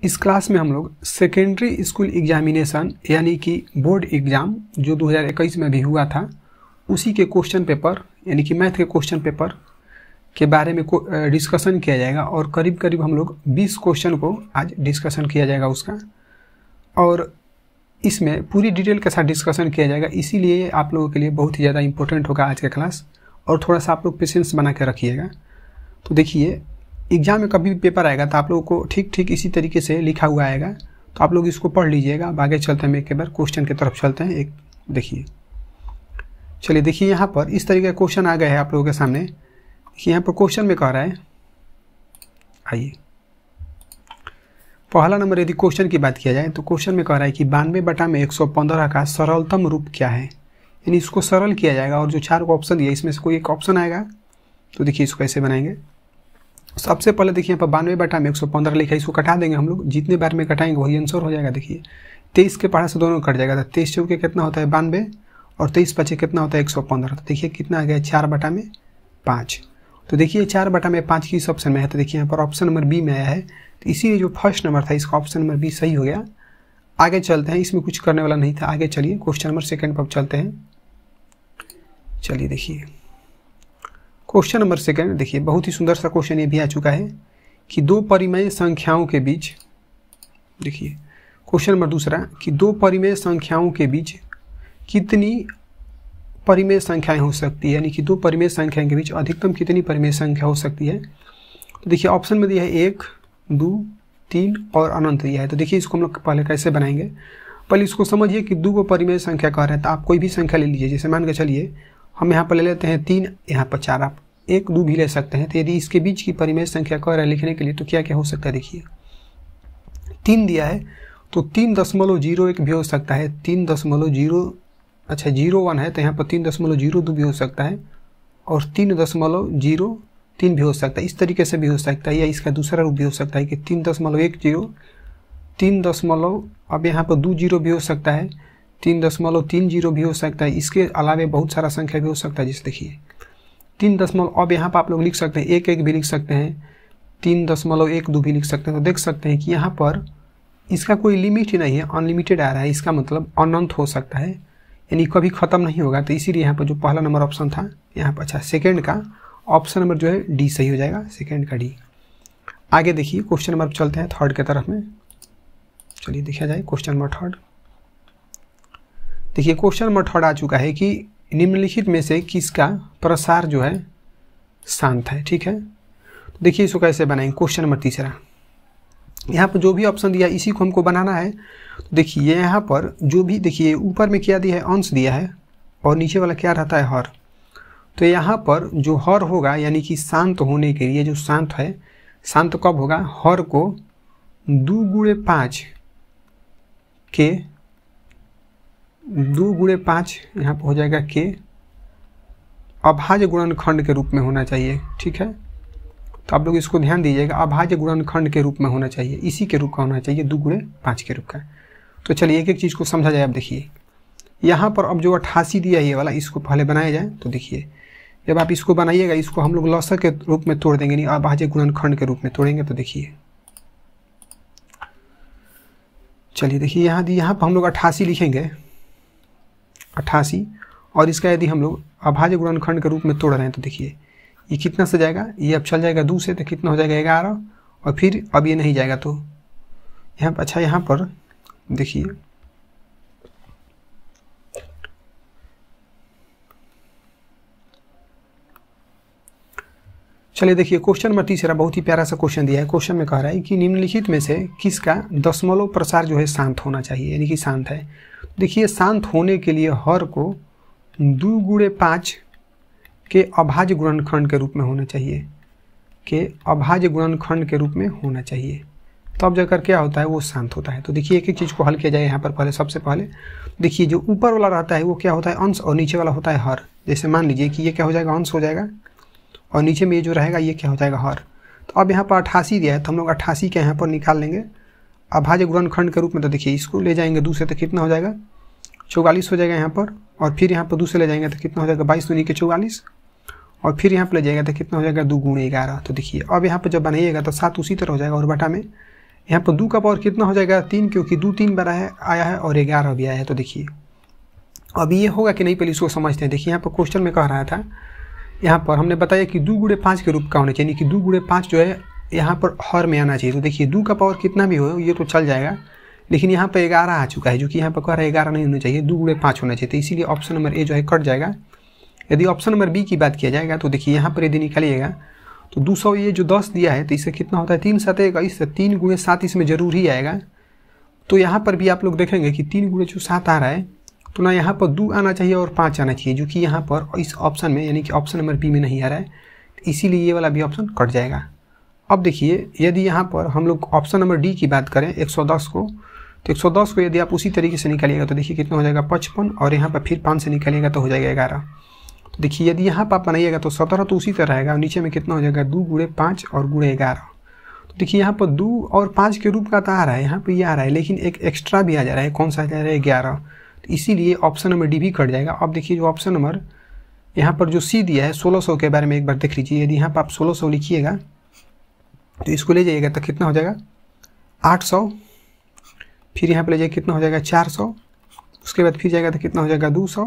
इस क्लास में हम लोग सेकेंडरी स्कूल एग्जामिनेशन यानी कि बोर्ड एग्ज़ाम जो 2021 में भी हुआ था उसी के क्वेश्चन पेपर यानी कि मैथ के क्वेश्चन पेपर के बारे में डिस्कशन किया जाएगा और करीब करीब हम लोग 20 क्वेश्चन को आज डिस्कशन किया जाएगा उसका, और इसमें पूरी डिटेल के साथ डिस्कशन किया जाएगा। इसीलिए आप लोगों के लिए बहुत ही ज़्यादा इंपॉर्टेंट होगा आज का क्लास, और थोड़ा सा आप लोग पेशेंस बना के रखिएगा। तो देखिए, एग्जाम में कभी भी पेपर आएगा तो आप लोगों को ठीक इसी तरीके से लिखा हुआ आएगा, तो आप लोग इसको पढ़ लीजिएगा। अब आगे चलते हैं, एक बार क्वेश्चन की तरफ चलते हैं। एक देखिए, चलिए देखिए, यहाँ पर इस तरीके का क्वेश्चन आ गया है आप लोगों के सामने। देखिए यहाँ पर क्वेश्चन में कह रहा है, आइए पहला नंबर यदि क्वेश्चन की बात किया जाए तो क्वेश्चन में कह रहा है कि 92/115 का सरलतम रूप क्या है, यानी इसको सरल किया जाएगा और जो 4 को ऑप्शन दिया इसमें से कोई एक ऑप्शन आएगा। तो देखिए इसको कैसे बनाएंगे। सबसे पहले देखिए यहाँ पर 92/115 लिखा है, इसको कटा देंगे हम लोग। जितने बार में कटाएंगे वही आंसर हो जाएगा। देखिए 23 के पढ़ा से दोनों कट जाएगा, तो 23 चौके कितना होता है 92 और 23 पचे कितना होता है 115। तो देखिए कितना आ गया 4/5। तो देखिए 4/5 किस ऑप्शन में है, तो देखिए यहाँ पर ऑप्शन नंबर बी में आया है, तो इसीलिए जो फर्स्ट नंबर था इसका ऑप्शन नंबर बी सही हो गया। आगे चलते हैं, इसमें कुछ करने वाला नहीं था। आगे चलिए क्वेश्चन नंबर सेकंड पर चलते हैं। चलिए देखिए क्वेश्चन नंबर सेकंड, देखिए बहुत ही सुंदर सा क्वेश्चन ये भी आ चुका है कि 2 परिमेय संख्याओं के बीच, देखिए क्वेश्चन नंबर दूसरा कि 2 परिमेय संख्याओं के बीच कितनी परिमेय संख्याएं हो सकती है, यानी कि 2 परिमेय संख्याओं के बीच अधिकतम कितनी परिमेय संख्या हो सकती है। तो देखिए ऑप्शन में दिया है 1, 2, 3 और अनंत दिया है। तो देखिए इसको हम लोग पहले कैसे बनाएंगे। पहले इसको समझिए कि 2 को परिमेय संख्या कह रहे हैं, तो आप कोई भी संख्या ले लीजिए। जैसे मान के चलिए हम यहाँ पर ले लेते हैं 3, यहाँ पर 4, आप 1, 2 भी ले सकते हैं। तो यदि इसके बीच की परिमेय संख्या कह रहे हैं लिखने के लिए, तो क्या क्या हो सकता है। देखिए 3 दिया है तो 3.01 भी हो सकता है, 3.01 है तो यहाँ पर 3.02 भी हो सकता है, और 3.03 भी हो सकता है। इस तरीके से भी हो सकता है, या इसका दूसरा रूप भी हो सकता है कि 3.10 अब यहाँ पर 20 भी हो सकता है, 3.30 भी हो सकता है। इसके अलावा बहुत सारा संख्या भी हो सकता है। जैसे देखिए 3 अब यहाँ पर आप लोग लिख सकते हैं 1 भी लिख सकते हैं, 3.12 भी लिख सकते हैं। तो देख सकते हैं कि यहाँ पर इसका कोई लिमिट ही नहीं है, अनलिमिटेड आ रहा है। इसका मतलब अनंत हो सकता है, यानी कभी ख़त्म नहीं होगा। तो इसीलिए यहाँ पर जो पहला नंबर ऑप्शन था यहाँ पर, अच्छा सेकंड का ऑप्शन नंबर जो है डी सही हो जाएगा, सेकंड का डी। आगे देखिए क्वेश्चन नंबर चलते हैं थर्ड के तरफ में। चलिए देखा जाए क्वेश्चन नंबर थर्ड। देखिए क्वेश्चन नंबर थर्ड आ चुका है कि निम्नलिखित में से किसका प्रसार जो है शांत है। ठीक है, तो देखिए इसको कैसे बनाएंगे। क्वेश्चन नंबर तीसरा, यहाँ पर जो भी ऑप्शन दिया इसी को हमको बनाना है। तो देखिए यहाँ पर जो भी, देखिए ऊपर में क्या दिया है अंश दिया है, और नीचे वाला क्या रहता है हर। तो यहाँ पर जो हर होगा यानी कि शांत होने के लिए जो शांत है, शांत कब होगा, हर को 2 गुणे 5 के 2 गुणे 5 यहाँ पर हो जाएगा के अभाज्य गुणनखंड के रूप में होना चाहिए। ठीक है, तो आप लोग इसको ध्यान दीजिएगा, अभाज्य गुणनखंड के रूप में होना चाहिए, इसी के रूप का होना चाहिए, 2 गुणे 5 के रूप का। तो चलिए एक एक चीज़ को समझा जाए। अब देखिए यहाँ पर अब जो 88 दिया है ये वाला, इसको पहले बनाया जाए। तो देखिए जब आप इसको बनाइएगा, इसको हम लोग लसक के रूप में तोड़ देंगे, नहीं अभाज्य गुणनखंड के रूप में तोड़ेंगे। तो देखिए चलिए देखिए यहाँ पर हम लोग 88 लिखेंगे, 88, और इसका यदि हम लोग अभाज्य गुणनखंड के रूप में तोड़ रहे हैं तो देखिए ये कितना से जाएगा, ये अब चल जाएगा 2 से, तो कितना हो जाएगा 11, और फिर अब ये नहीं जाएगा तो यहाँ पर, अच्छा यहाँ पर देखिए चलिए देखिए क्वेश्चन नंबर तीसरा बहुत ही प्यारा सा क्वेश्चन दिया है। क्वेश्चन में कह रहा है कि निम्नलिखित में से किसका दशमलव प्रसार जो है शांत होना चाहिए, यानी कि शांत है। देखिए शांत होने के लिए हर को 2 गुणे 5 के अभाज्य गुणनखंड के रूप में होना चाहिए, के अभाज्य गुणनखंड के रूप में होना चाहिए, तब जाकर क्या होता है वो शांत होता है। तो देखिए एक एक चीज़ को हल किया जाए। यहाँ पर पहले सबसे पहले देखिए जो ऊपर वाला रहता है वो क्या होता है अंश, और नीचे वाला होता है हर। जैसे मान लीजिए कि ये क्या हो जाएगा अंश हो जाएगा, और नीचे में ये जो रहेगा ये क्या हो जाएगा हर। तो अब यहाँ पर 88 दिया है तो हम लोग 88 के यहाँ पर निकाल लेंगे अभाज्य गुणनखंड के रूप में। तो देखिए इसको ले जाएंगे 2 से तो कितना हो जाएगा 44 हो जाएगा यहाँ पर, और फिर यहाँ पर 2 से ले जाएंगे तो कितना हो जाएगा 22 दूनी के 44, और फिर यहाँ पर ले जाएगा तो कितना हो जाएगा 2 गुणे 11। तो देखिए अब यहाँ पर जब बनाइएगा तो 7 उसी तरह हो जाएगा, और बटा में यहाँ पर 2 का पावर कितना हो जाएगा 3, क्योंकि 2 3 बार आया है और 11 भी आया है। तो देखिए अब ये होगा कि नहीं, पहले इसको समझते हैं। देखिए यहाँ पर क्वेश्चन में कह रहा था, यहाँ पर हमने बताया कि 2 गुणे 5 के रूप का होना चाहिए, यानी कि 2 गुणे 5 जो है यहाँ पर हर में आना चाहिए। तो देखिए 2 का पावर कितना भी हो ये तो चल जाएगा, लेकिन यहाँ पर 11 आ चुका है, जो कि यहाँ पर कह रहा है 11 नहीं होना चाहिए, 2 गुणे 5 होना चाहिए। तो इसीलिए ऑप्शन नंबर ए जो है कट जाएगा। यदि ऑप्शन नंबर बी की बात किया जाएगा तो देखिए यहाँ पर यदि निकालिएगा तो 200 ये जो 10 दिया है तो इससे कितना होता है 3 7 21, 3 गुणे 7 इसमें जरूर ही आएगा। तो यहाँ पर भी आप लोग देखेंगे कि 3 गुणे जो 7 आ रहा है तो ना यहाँ पर 2 आना चाहिए और 5 आना चाहिए, जो कि यहाँ पर इस ऑप्शन में यानी कि ऑप्शन नंबर बी में नहीं आ रहा है, इसीलिए ये वाला भी ऑप्शन कट जाएगा। अब देखिए यदि यहाँ पर हम लोग ऑप्शन नंबर डी की बात करें 110 को, तो 110 को यदि आप उसी तरीके से निकालिएगा तो देखिए कितना हो जाएगा 55, और यहाँ पर फिर 5 से निकालिएगा तो हो जाएगा 11। तो देखिए यदि यहाँ पर आप बनाइएगा तो 17 तो उसी तरह रहेगा, और नीचे में कितना हो जाएगा 2 गुणे 5 और गुणे 11। तो देखिए यहाँ पर 2 और 5 के रूप का तो आ रहा है, यहाँ पर ये आ रहा है, लेकिन एक एक्स्ट्रा भी आ जा रहा है, कौन सा आ जा रहा है 11। तो इसीलिए ऑप्शन नंबर डी भी कट जाएगा। अब देखिए जो ऑप्शन नंबर यहाँ पर जो सी दिया है 1600 के बारे में एक बार देख लीजिए। यदि यहाँ पर आप 1600 लिखिएगा तो इसको ले जाइएगा तो कितना हो जाएगा 800, फिर यहाँ पर ले जाइए कितना हो जाएगा 400, उसके बाद फिर जाएगा तो कितना हो जाएगा 200,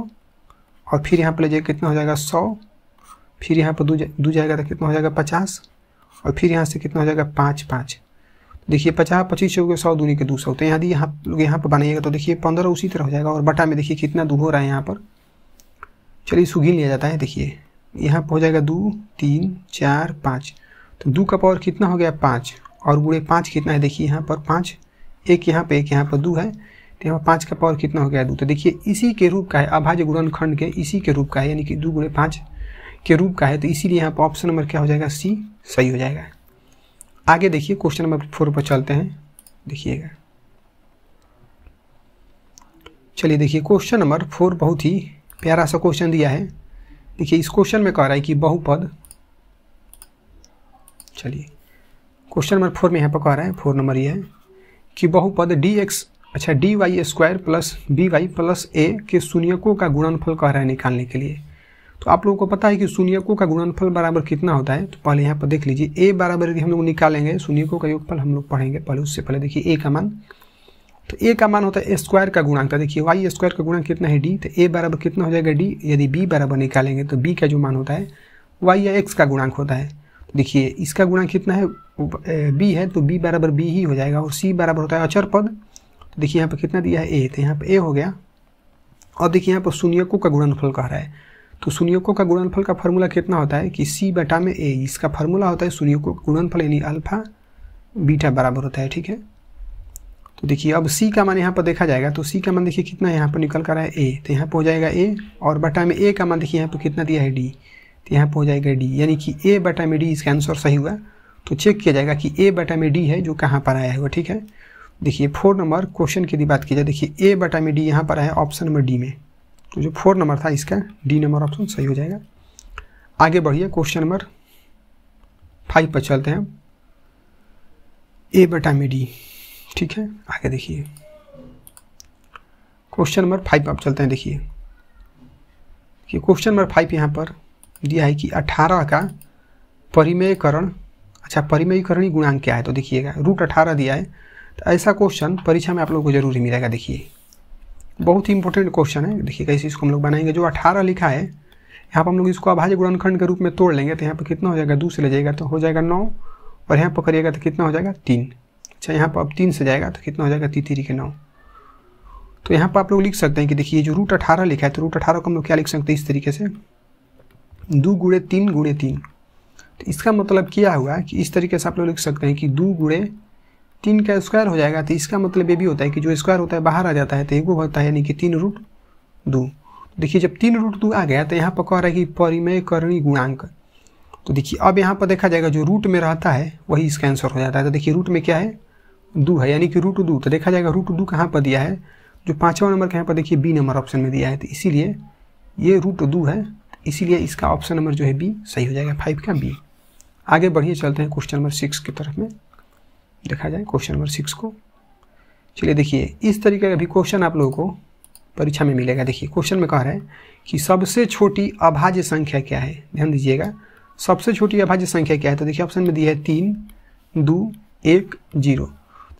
और फिर यहाँ पर ले जाइए कितना हो जाएगा 100, फिर यहाँ पर 2 जाएगा तो कितना हो जाएगा 50, और फिर यहाँ से कितना हो जाएगा 5 5। देखिए 50 25 हो गए 100 दूनी के 200। तो यदि यहाँ पर बनाइएगा तो देखिए 15 उसी तरह हो जाएगा, और बटा में देखिए कितना 2 हो रहा है यहाँ पर। चलिए इसको गिन लिया जाता है। देखिए यहाँ पर हो जाएगा 2 3 4 5, तो 2 का पावर कितना हो गया 5, और गुणे 5 कितना है देखिए यहाँ पर 5, एक यहाँ पर 2 है, तो यहाँ 5 का पावर कितना हो गया 2। तो देखिए इसी के रूप का है, अभाज्य गुणनखंड के इसी के रूप का है, यानी कि 2 गुणे 5 के रूप का है। तो इसीलिए यहाँ पर ऑप्शन नंबर क्या हो जाएगा सी सही हो जाएगा। आगे देखिए क्वेश्चन नंबर 4 पर चलते हैं, देखिएगा। चलिए देखिए क्वेश्चन नंबर 4 बहुत ही प्यारा सा क्वेश्चन दिया है। देखिए इस क्वेश्चन में कह रहा है कि बहुपद, चलिए क्वेश्चन नंबर 4 में यहाँ पर कह रहा है 4 नंबर ये है कि बहुपद dy square plus B Y plus A के शून्यकों का गुणनफल कह रहा है निकालने के लिए। तो आप लोगों को पता है कि शून्यकों का गुणनफल बराबर कितना होता है। तो पहले यहाँ पर देख लीजिए ए बराबर यदि हम लोग निकालेंगे शून्यकों का योगफल हम लोग पढ़ेंगे, पहले उससे पहले देखिए ए का मान। तो ए का मान होता है ए स्क्वायर का गुणांक। देखिए वाई स्क्वायर का गुणांक कितना है डी, तो ए बराबर कितना हो जाएगा डी। यदि बी बराबर निकालेंगे तो बी का जो मान होता है वाई या एक्स का गुणांक होता है। तो देखिए इसका गुणांक कितना है बी है, तो बी बराबर बी ही हो जाएगा, और सी बराबर होता है अचर पद। तो देखिए यहाँ पर कितना दिया है ए, तो यहाँ पर ए हो गया। और देखिए यहाँ पर शून्यकों का गुणनफल कह रहा है, तो शून्यकों का गुणनफल का फार्मूला कितना होता है कि सी बटा में ए, इसका फार्मूला होता है शून्यकों का गुणनफल यानी अल्फा बीटा बराबर होता है, ठीक है। तो देखिए अब सी का मान यहाँ पर देखा जाएगा, तो सी का मान देखिए कितना यहाँ पर निकल कर आया है ए, तो यहाँ पर हो जाएगा ए, और बटा में ए का मान देखिए यहाँ पर कितना दिया है डी, तो यहाँ पर हो जाएगा डी, यानी कि ए बटा में डी इसका आंसर सही हुआ। तो चेक किया जाएगा कि ए बटा में डी है जो कहाँ पर आया है, ठीक है। देखिए 4 नंबर क्वेश्चन की यदि बात की जाए, देखिए ए बटा में डी यहाँ पर है ऑप्शन नंबर डी में, तो जो 4 नंबर था इसका डी नंबर ऑप्शन सही हो जाएगा। आगे बढ़िए क्वेश्चन नंबर 5 पर चलते हैं, ए बटा में डी, ठीक है। आगे देखिए क्वेश्चन नंबर 5 आप चलते हैं। देखिए क्वेश्चन नंबर 5 यहाँ पर दिया है कि 18 का परिमेयकरण, अच्छा परिमेयकरणीय गुणांक क्या है। तो देखिएगा √18 दिया है, तो ऐसा क्वेश्चन परीक्षा में आप लोगों को जरूर ही मिलेगा। देखिए बहुत ही इंपॉर्टेंट क्वेश्चन है। देखिए कैसे इसको हम लोग बनाएंगे, जो 18 लिखा है यहाँ पर हम लोग इसको अभाज्य गुणनखंड के रूप में तोड़ लेंगे, तो यहाँ पर कितना हो जाएगा 2 से ले जाएगा तो हो जाएगा 9, और यहाँ पर करिएगा तो कितना हो जाएगा 3। अच्छा यहाँ पर अब 3 से जाएगा तो कितना हो जाएगा 3 के 9। तो यहाँ पर आप लोग लिख सकते हैं कि देखिए जो √18 लिखा है, तो √18 को हम लोग क्या लिख सकते हैं इस तरीके से 2 गुणे 3 गुणे 3। तो इसका मतलब क्या हुआ कि इस तरीके से आप लोग लिख सकते हैं कि 2 गुणे 3 का स्क्वायर हो जाएगा। तो इसका मतलब ये भी होता है कि जो स्क्वायर होता है बाहर आ जाता है, तो एगो होता है यानी कि 3√2। देखिए जब 3√2 आ गया तो यहाँ पर कह रहा है कि परिमेयकरणीय गुणांक। तो देखिए अब यहाँ पर देखा जाएगा जो रूट में रहता है वही इसका आंसर हो जाता है। तो देखिए रूट में क्या है 2 है, यानी कि √2। तो देखा जाएगा √2 कहाँ पर दिया है, जो 5वां नंबर के यहाँ पर देखिए बी नंबर ऑप्शन में दिया है, तो इसीलिए ये √2 है, इसीलिए इसका ऑप्शन नंबर जो है बी सही हो जाएगा, 5 का बी। आगे बढ़िए चलते हैं क्वेश्चन नंबर 6 की तरफ में, देखा जाए क्वेश्चन नंबर 6 को। चलिए देखिए इस तरीके का भी क्वेश्चन आप लोगों को परीक्षा में मिलेगा। देखिए क्वेश्चन में कह रहा है कि सबसे छोटी अभाज्य संख्या क्या है। ध्यान दीजिएगा सबसे छोटी अभाज्य संख्या क्या है। तो देखिए ऑप्शन में दिया है 3 2 1 0।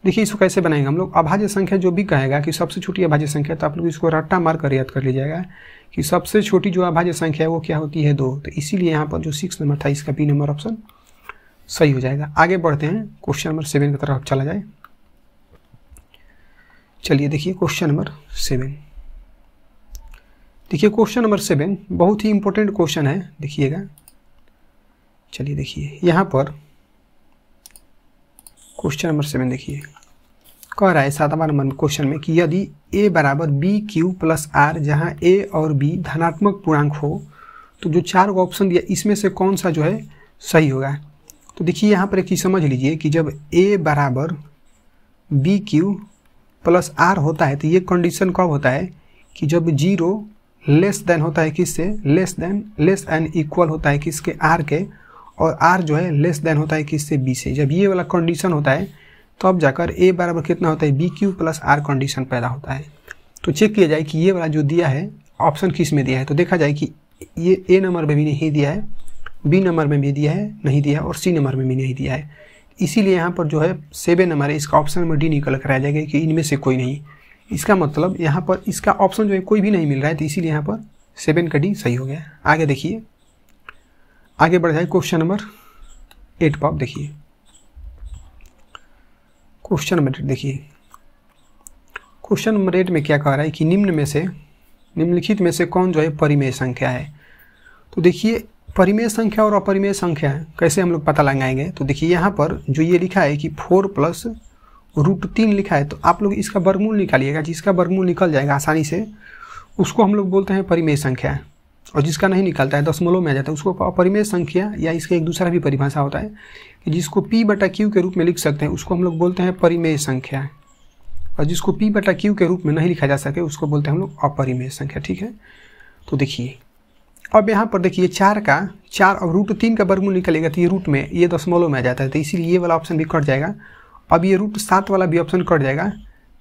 देखिए इसको कैसे बनाएंगे हम लोग। अभाज्य संख्या जो भी कहेगा कि सबसे छोटी अभाज्य संख्या, तो आप लोग इसको रट्टा मार कर याद कर लीजिएगा कि सबसे छोटी जो अभाज्य संख्या है वो क्या होती है 2। तो इसीलिए यहाँ पर जो 6 नंबर था इसका बी नंबर ऑप्शन सही हो जाएगा। आगे बढ़ते हैं, क्वेश्चन नंबर 7 की तरफ चला जाए। चलिए देखिए क्वेश्चन नंबर 7। देखिए क्वेश्चन नंबर 7 बहुत ही इंपॉर्टेंट क्वेश्चन है, देखिएगा। चलिए देखिए यहाँ पर क्वेश्चन नंबर 7 देखिए, कह रहा है 7वां नंबर क्वेश्चन में कि यदि a बराबर बी क्यू प्लस आर, जहाँ a और b धनात्मक पूर्णांक हो, तो जो 4 ऑप्शन दिया इसमें से कौन सा जो है सही होगा। तो देखिए यहाँ पर एक चीज़ समझ लीजिए कि जब a बराबर बी क्यू प्लस आर होता है तो ये कंडीशन कब होता है कि जब 0 लेस देन होता है किससे, लेस एंड इक्वल होता है किसके, आर के, और आर जो है लेस देन होता है किससे, बी से। जब ये वाला कंडीशन होता है तो अब जाकर a बराबर कितना होता है, B Q plus R condition पैदा होता है। तो चेक किया जाए कि ये वाला जो दिया है ऑप्शन किस में दिया है। तो देखा जाए कि ये a नंबर में भी नहीं दिया है, b नंबर में भी दिया है नहीं दिया, और c नंबर में भी नहीं दिया है। इसीलिए यहाँ पर जो है 7 नंबर है, इसका ऑप्शन नंबर डी निकल कर आ जाएगा कि इनमें से कोई नहीं। इसका मतलब यहाँ पर इसका ऑप्शन जो है कोई भी नहीं मिल रहा है, तो इसीलिए यहाँ पर 7 का डी सही हो गया। आगे देखिए, आगे बढ़ जाए क्वेश्चन नंबर 8 पर। देखिए क्वेश्चन नंबर 8 देखिए, क्वेश्चन नंबर 8 में क्या कह रहा है कि निम्नलिखित में से कौन जो है परिमेय संख्या है। तो देखिए परिमेय संख्या और अपरिमेय संख्या कैसे हम लोग पता लगाएंगे। तो देखिए यहाँ पर जो ये लिखा है कि 4 प्लस √3 लिखा है, तो आप लोग इसका वर्गमूल निकालिएगा। जिसका वर्गमूल निकल जाएगा आसानी से उसको हम लोग बोलते हैं परिमेय संख्या, और जिसका नहीं निकलता है दशमलव में आ जाता है उसको अपरिमेय संख्या, या इसका एक दूसरा भी परिभाषा होता है कि जिसको p/q के रूप में लिख सकते हैं उसको हम लोग बोलते हैं परिमेय संख्या, और जिसको p/q के रूप में नहीं लिखा जा सके उसको बोलते हैं हम लोग अपरिमेय संख्या। ठीक है, तो देखिए अब यहाँ पर देखिए 4 और √3 का वर्गमूल निकलेगा तो ये रूट में, ये दशमलव में आ जाता है, तो इसीलिए ये वाला ऑप्शन भी कट जाएगा। अब ये √7 वाला भी ऑप्शन कट जाएगा,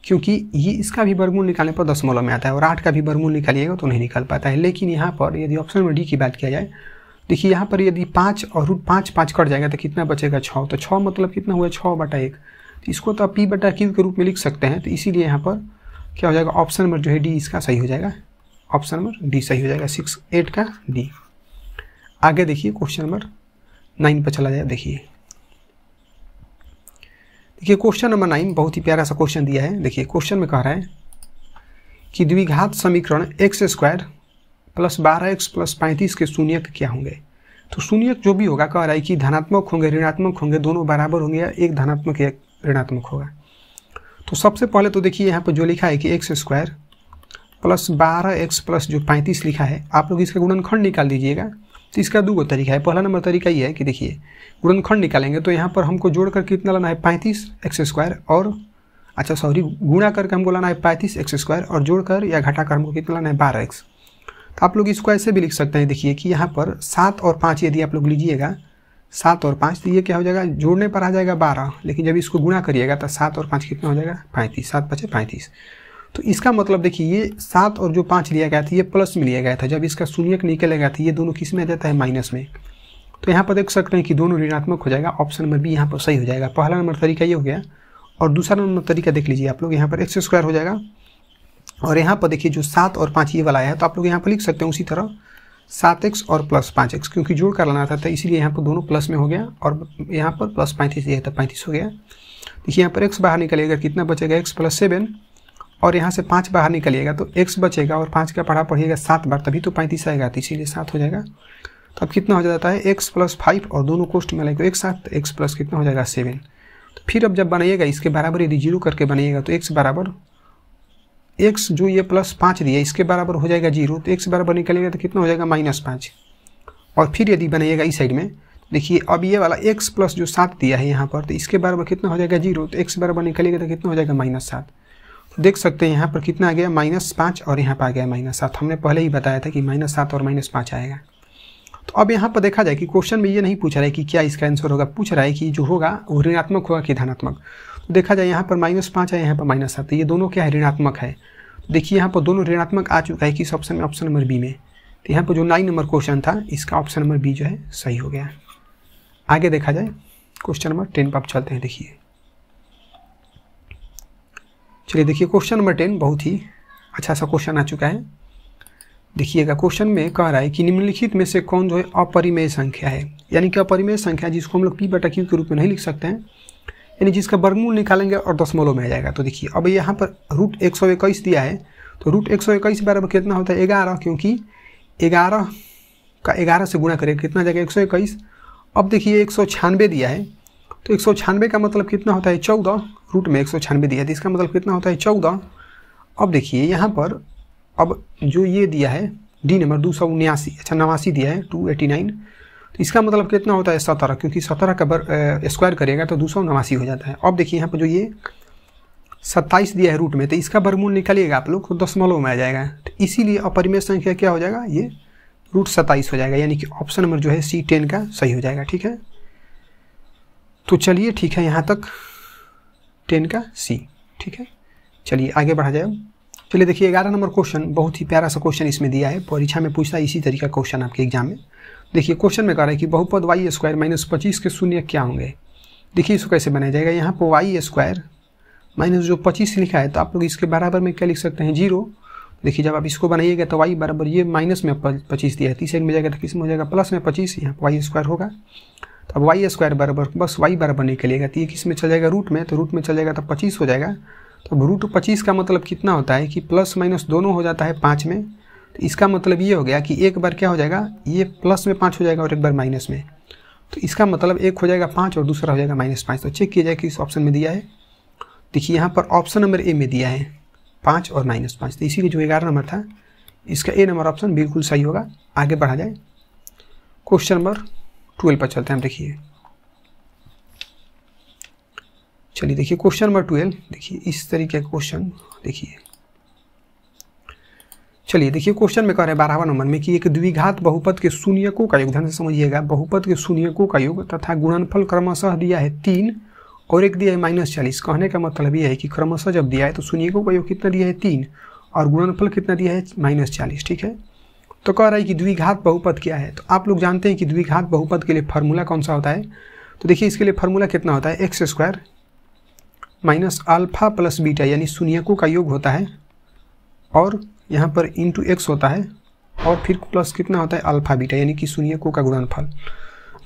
क्योंकि ये इसका भी वर्गमूल निकालने पर दशमलव में आता है, और 8 का भी वर्गमूल निकालिएगा तो नहीं निकल पाता है। लेकिन यहाँ पर यदि ऑप्शन में डी की बात किया जाए, देखिए यहाँ पर यदि 5 और √5 कट जाएगा तो कितना बचेगा 6। तो 6 मतलब कितना हुआ 6/1। तो इसको तो आप p/q के रूप में लिख सकते हैं, तो इसीलिए यहाँ पर क्या हो जाएगा, ऑप्शन नंबर जो है डी इसका सही हो जाएगा। ऑप्शन नंबर डी सही हो जाएगा, 8 का डी। आगे देखिए क्वेश्चन नंबर 9 पर चला जाए। देखिए क्वेश्चन नंबर 9 बहुत ही प्यारा सा क्वेश्चन दिया है। देखिए क्वेश्चन में कह रहा है कि द्विघात समीकरण x² + 12x + 35 के शून्यक क्या होंगे। तो शून्यक जो भी होगा कह रहा है कि धनात्मक होंगे, ऋणात्मक होंगे, दोनों बराबर होंगे, या एक धनात्मक एक ऋणात्मक होगा। तो सबसे पहले तो देखिए यहाँ पर जो लिखा है कि x² + 12x + जो 35 लिखा है, आप लोग इसका गुणनखंड निकाल दीजिएगा। तो इसका 2 तरीका है। पहला नंबर तरीका ये है कि देखिए गुणनखंड निकालेंगे तो यहाँ पर हमको जोड़कर कितना लाना है 35x², और गुणा करके हमको लाना है 35x² और जोड़कर या घटाकर हमको कितना लाना है 12x। तो आप लोग इसको ऐसे भी लिख सकते हैं, देखिए कि यहाँ पर 7 और 5 यदि आप लोग लीजिएगा, 7 और 5, तो ये क्या हो जाएगा, जोड़ने पर आ जाएगा 12, लेकिन जब इसको गुणा करिएगा तो 7 और 5 कितना हो जाएगा 35, 7 × 5 = 35। तो इसका मतलब देखिए ये 7 और जो 5 लिया गया था ये प्लस में लिया गया था, जब इसका शून्यक निकलेगा तो ये दोनों किस में आ जाता है, माइनस में। तो यहाँ पर देख सकते हैं कि दोनों ऋणात्मक हो जाएगा। ऑप्शन नंबर बी यहाँ पर सही हो जाएगा। पहला नंबर तरीका ये हो गया, और दूसरा नंबर तरीका देख लीजिए आप लोग, यहाँ पर x² हो जाएगा, और यहाँ पर देखिए जो 7 और 5 ये वाला है, तो आप लोग यहाँ पर लिख सकते हैं उसी तरह 7x और प्लस 5x, क्योंकि जोड़ कर लाना था तो इसीलिए यहाँ पर दोनों प्लस में हो गया, और यहाँ पर प्लस 35 ये था 35 हो गया। देखिए यहाँ पर x बाहर निकलेगा, कितना बचेगा x + 7, और यहाँ से 5 बाहर निकलिएगा तो x बचेगा, और 5 का पढ़ा पढ़िएगा 7 बार तभी तो 35 आएगा, तो इसीलिए 7 हो जाएगा। तो अब कितना हो जाता है x + 5, और दोनों कोष्ठ में लगेगा एक साथ, x प्लस कितना हो जाएगा 7। तो फिर अब जब बनाइएगा इसके बराबर यदि 0 करके बनाइएगा तो x बराबर x जो ये +5 दिया इसके बराबर हो जाएगा 0, तो x बराबर निकलेगा तो कितना हो जाएगा -5। और फिर यदि बनाइएगा इस साइड में, देखिए अब ये वाला x प्लस जो 7 दिया है यहाँ पर, तो इसके बराबर कितना हो जाएगा 0, तो x बराबर निकलेगा तो कितना हो जाएगा -7। तो देख सकते हैं यहाँ पर कितना आ गया -5, और यहाँ पर आ गया -7। हमने पहले ही बताया था कि -7 और -5 आएगा। तो अब यहाँ पर देखा जाए कि क्वेश्चन में ये नहीं पूछ रहा है कि क्या इसका आंसर होगा, पूछ रहा है कि जो होगा वो ऋणात्मक होगा कि धनात्मक। तो देखा जाए यहाँ पर -5 है, यहाँ पर -7, तो ये दोनों क्या है, ऋणात्मक है। देखिए यहाँ पर दोनों ऋणात्मक आ चुका है किस ऑप्शन में, ऑप्शन नंबर बी में। तो यहाँ पर जो 9 नंबर क्वेश्चन था इसका ऑप्शन नंबर बी जो है सही हो गया। आगे देखा जाए क्वेश्चन नंबर 10 पर आप चलते हैं। देखिए चलिए देखिए क्वेश्चन नंबर 10 बहुत ही अच्छा सा क्वेश्चन आ चुका है। देखिएगा क्वेश्चन में कह रहा है कि निम्नलिखित में से कौन जो है अपरिमेय संख्या है, यानी कि अपरिमेय संख्या जिसको हम लोग p/q के रूप में नहीं लिख सकते हैं, यानी जिसका वर्गमूल निकालेंगे और दशमलव में आ जाएगा। तो देखिए अब यहाँ पर √121 दिया है, तो √121 बराबर कितना होता है 11, क्योंकि 11 का 11 से गुणा करें कितना जाएगा 121। अब देखिए 196 दिया है, तो 196 का मतलब कितना होता है 14, रूट में 196 दिया है तो इसका मतलब कितना होता है 14। अब देखिए यहाँ पर अब जो ये दिया है डी नंबर 279, अच्छा 89 दिया है 289, तो इसका मतलब कितना होता है 17, क्योंकि 17 का स्क्वायर करेगा तो 289 हो जाता है। अब देखिए यहाँ पर जो ये 27 दिया है रूट में, तो इसका वर्गमूल निकालिएगा आप लोग तो दशमलव में आ जाएगा, तो इसीलिए अपरिमेय संख्या क्या हो जाएगा, ये √27 हो जाएगा, यानी कि ऑप्शन नंबर जो है C10 का सही हो जाएगा। ठीक है, तो चलिए ठीक है यहाँ तक 10 का C। ठीक है, चलिए आगे बढ़ा जाए। चलिए देखिए 11 नंबर क्वेश्चन, बहुत ही प्यारा सा क्वेश्चन इसमें दिया है, परीक्षा में पूछता है इसी तरीका क्वेश्चन आपके एग्जाम में। देखिए क्वेश्चन में कह रहा है कि बहुपद y² - 25 के शून्य क्या होंगे। देखिए इसको कैसे बनाया जाएगा, यहाँ पर y² माइनस जो 25 लिखा है तो आप लोग इसके बराबर में क्या लिख सकते हैं 0। देखिए जब आप इसको बनाइएगा तो y बराबर ये माइनस में 25 दिया है, तीसरे में जाएगा तो किस में हो जाएगा प्लस में 25, यहाँ पर y² होगा। तो अब y² बराबर बस y बराबर निकलेगा तो ये किस में चल जाएगा रूट में, तो रूट में चल जाएगा तो 25 हो जाएगा। तो अब √25 का मतलब कितना होता है कि प्लस माइनस दोनों हो जाता है 5 में, तो इसका मतलब ये हो गया कि एक बार क्या हो जाएगा ये प्लस में 5 हो जाएगा और एक बार माइनस में, तो इसका मतलब एक हो जाएगा 5 और दूसरा हो जाएगा -5। तो चेक किया जाए कि इस ऑप्शन में दिया है, देखिए यहाँ पर ऑप्शन नंबर ए में दिया है 5 और -5, तो इसीलिए जो 11 नंबर था इसका ए नंबर ऑप्शन बिल्कुल सही होगा। आगे बढ़ा जाए, क्वेश्चन नंबर 12 पर चलते हैं। देखिए चलिए देखिए क्वेश्चन नंबर 12, देखिए इस तरीके का क्वेश्चन देखिए। चलिए देखिए क्वेश्चन में कह रहे हैं 12वां नंबर में कि एक द्विघात बहुपद के शून्यकों का योग, ध्यान से समझिएगा, बहुपद के शून्यकों का योग तथा गुणनफल क्रमशः दिया है 3 और एक दिया है -40। कहने का मतलब यह है कि क्रमशः जब दिया है तो शून्यकों का योग कितना दिया है 3 और गुणनफल कितना दिया है -40। ठीक है, तो कह रहा है कि द्विघात बहुपद क्या है, तो आप लोग जानते हैं कि द्विघात बहुपद के लिए फार्मूला कौन सा होता है। तो देखिए इसके लिए फार्मूला कितना होता है x² - अल्फा + बीटा, यानी शून्यकों का योग होता है और यहाँ पर इंटू x होता है और फिर प्लस कितना होता है अल्फा बीटा, यानी कि शून्यकों का गुणनफल।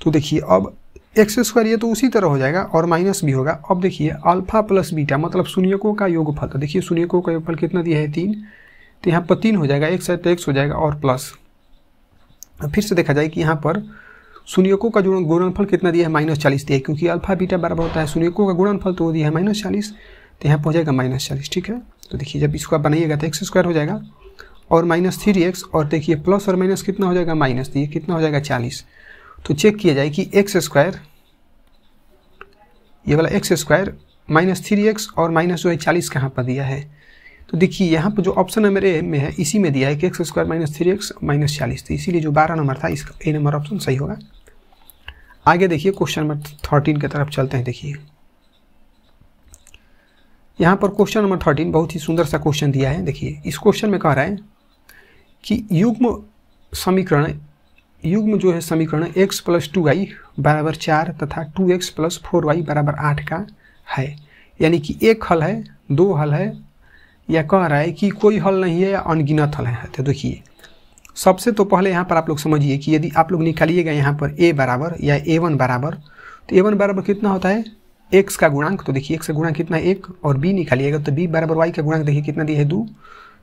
तो देखिए अब x² ये तो उसी तरह हो जाएगा और माइनस भी होगा। अब देखिए अल्फा + बीटा मतलब शून्यकों का योगफल, तो देखिए शून्यकों का योगफल कितना दिया है 3, तो यहाँ पर 3 हो जाएगा, x है तो x हो जाएगा और प्लस। फिर से देखा जाए कि यहाँ पर शून्यकों का जो गुणनफल कितना दिया है -40 दिया है, क्योंकि अल्फा बीटा बराबर होता है शून्यकों का गुणनफल, तो वो दिया है -40, तो यहाँ पर हो जाएगा -40। ठीक है, तो देखिए जब इसको आप बनाइएगा तो x² हो जाएगा और -3x और देखिए प्लस और माइनस कितना हो जाएगा माइनस, तो ये कितना हो जाएगा 40। तो चेक किया जाए कि x², ये वाला x² -3x और माइनस जो है 40 कहाँ पर दिया है, तो देखिए यहाँ पर जो ऑप्शन नंबर ए में है इसी में दिया है कि x² -3x -40, तो इसीलिए जो 12 नंबर था इसका ए नंबर ऑप्शन सही होगा। आगे देखिए क्वेश्चन नंबर 13 की तरफ चलते हैं। देखिए यहाँ पर क्वेश्चन नंबर 13 बहुत ही सुंदर सा क्वेश्चन दिया है। देखिए इस क्वेश्चन में कह रहा है कि युग्म जो है समीकरण x + 2y = 4 तथा 2x + 4y = 8 का है, यानी कि एक हल है, दो हल है, या कह रहा है कि कोई हल नहीं है या अनगिनत हल है। तो देखिए सबसे तो पहले यहाँ पर आप लोग समझिए कि यदि आप लोग निकालिएगा यहाँ पर a बराबर या a1 बराबर, तो a1 बराबर कितना होता है x का गुणांक, तो देखिए x का गुणांक कितना है 1, और b निकालिएगा तो b बराबर y का गुणांक देखिए कितना दिया है 2,